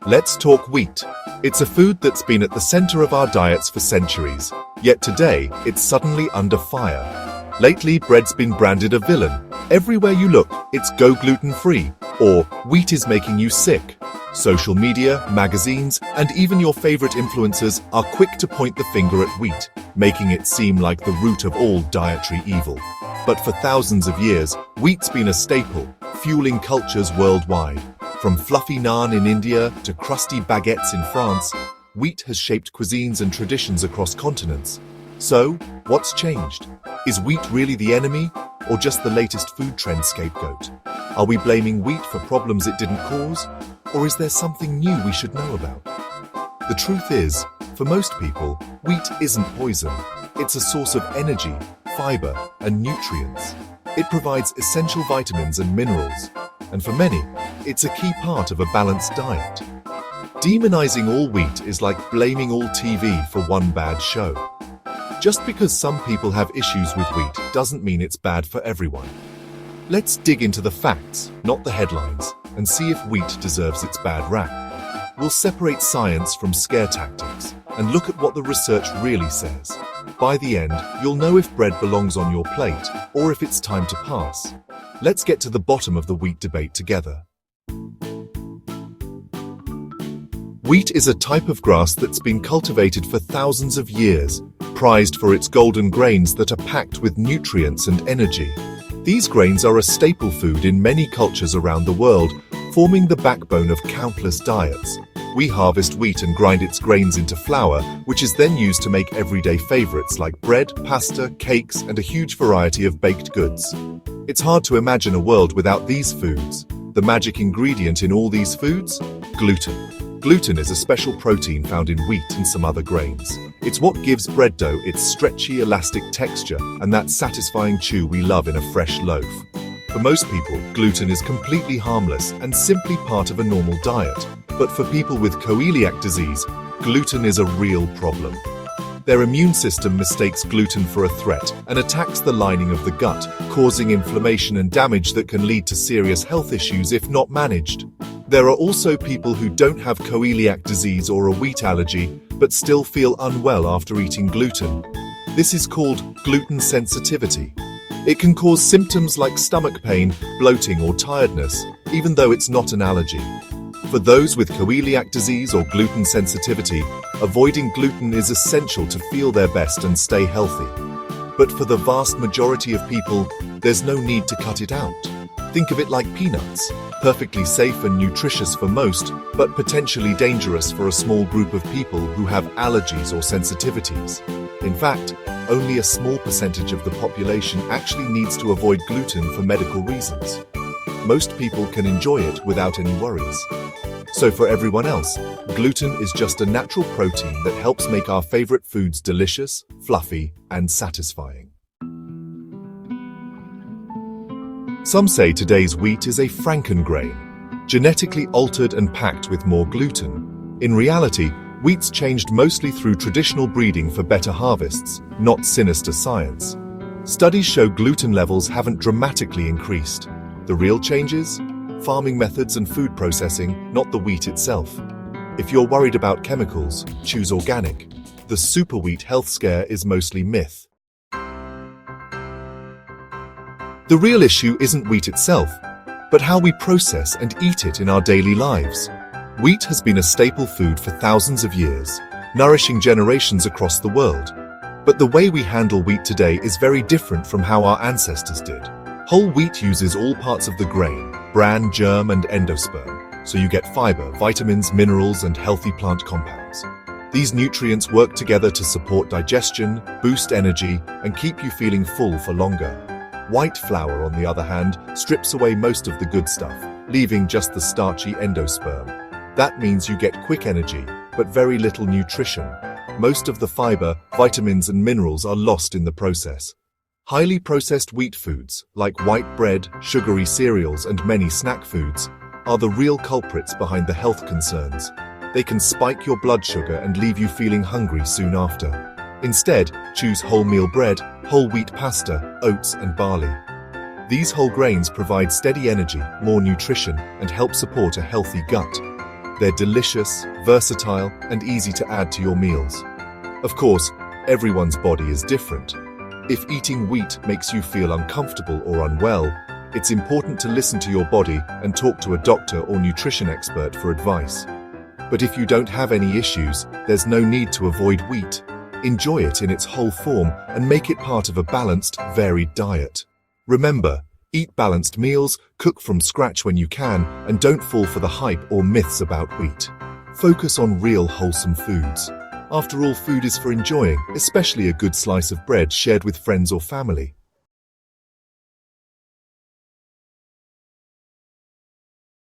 Let's talk wheat. It's a food that's been at the center of our diets for centuries, yet today it's suddenly under fire. Lately, bread's been branded a villain. Everywhere you look, it's go gluten-free, or wheat is making you sick. Social media, magazines, and even your favorite influencers are quick to point the finger at wheat, making it seem like the root of all dietary evil. But for thousands of years, wheat's been a staple, fueling cultures worldwide. From fluffy naan in India to crusty baguettes in France, wheat has shaped cuisines and traditions across continents. So, what's changed? Is wheat really the enemy, or just the latest food trend scapegoat? Are we blaming wheat for problems it didn't cause, or is there something new we should know about? The truth is, for most people, wheat isn't poison. It's a source of energy, fiber, and nutrients. It provides essential vitamins and minerals, and for many, it's a key part of a balanced diet. Demonizing all wheat is like blaming all TV for one bad show. Just because some people have issues with wheat doesn't mean it's bad for everyone. Let's dig into the facts, not the headlines, and see if wheat deserves its bad rap. We'll separate science from scare tactics and look at what the research really says. By the end, you'll know if bread belongs on your plate or if it's time to pass. Let's get to the bottom of the wheat debate together. Wheat is a type of grass that's been cultivated for thousands of years, prized for its golden grains that are packed with nutrients and energy. These grains are a staple food in many cultures around the world, forming the backbone of countless diets. We harvest wheat and grind its grains into flour, which is then used to make everyday favorites like bread, pasta, cakes, and a huge variety of baked goods. It's hard to imagine a world without these foods. The magic ingredient in all these foods? Gluten. Gluten is a special protein found in wheat and some other grains. It's what gives bread dough its stretchy, elastic texture and that satisfying chew we love in a fresh loaf. For most people, gluten is completely harmless and simply part of a normal diet. But for people with celiac disease, gluten is a real problem. Their immune system mistakes gluten for a threat and attacks the lining of the gut, causing inflammation and damage that can lead to serious health issues if not managed. There are also people who don't have celiac disease or a wheat allergy, but still feel unwell after eating gluten. This is called gluten sensitivity. It can cause symptoms like stomach pain, bloating, or tiredness, even though it's not an allergy. For those with celiac disease or gluten sensitivity, avoiding gluten is essential to feel their best and stay healthy. But for the vast majority of people, there's no need to cut it out. Think of it like peanuts, perfectly safe and nutritious for most, but potentially dangerous for a small group of people who have allergies or sensitivities. In fact, only a small percentage of the population actually needs to avoid gluten for medical reasons. Most people can enjoy it without any worries. So for everyone else, gluten is just a natural protein that helps make our favorite foods delicious, fluffy, and satisfying. Some say today's wheat is a Frankengrain, genetically altered and packed with more gluten. In reality, wheat's changed mostly through traditional breeding for better harvests, not sinister science. Studies show gluten levels haven't dramatically increased. The real changes? Farming methods and food processing, not the wheat itself. If you're worried about chemicals, choose organic. The super wheat health scare is mostly myth. The real issue isn't wheat itself, but how we process and eat it in our daily lives. Wheat has been a staple food for thousands of years, nourishing generations across the world. But the way we handle wheat today is very different from how our ancestors did. Whole wheat uses all parts of the grain, bran, germ, and endosperm, so you get fiber, vitamins, minerals, and healthy plant compounds. These nutrients work together to support digestion, boost energy, and keep you feeling full for longer. White flour, on the other hand, strips away most of the good stuff, leaving just the starchy endosperm. That means you get quick energy, but very little nutrition. Most of the fiber, vitamins, and minerals are lost in the process. Highly processed wheat foods, like white bread, sugary cereals, and many snack foods, are the real culprits behind the health concerns. They can spike your blood sugar and leave you feeling hungry soon after. Instead, choose wholemeal bread, whole wheat pasta, oats, and barley. These whole grains provide steady energy, more nutrition, and help support a healthy gut. They're delicious, versatile, and easy to add to your meals. Of course, everyone's body is different. If eating wheat makes you feel uncomfortable or unwell, it's important to listen to your body and talk to a doctor or nutrition expert for advice. But if you don't have any issues, there's no need to avoid wheat. Enjoy it in its whole form and make it part of a balanced, varied diet. Remember, eat balanced meals, cook from scratch when you can, and don't fall for the hype or myths about wheat. Focus on real wholesome foods. After all, food is for enjoying, especially a good slice of bread shared with friends or family.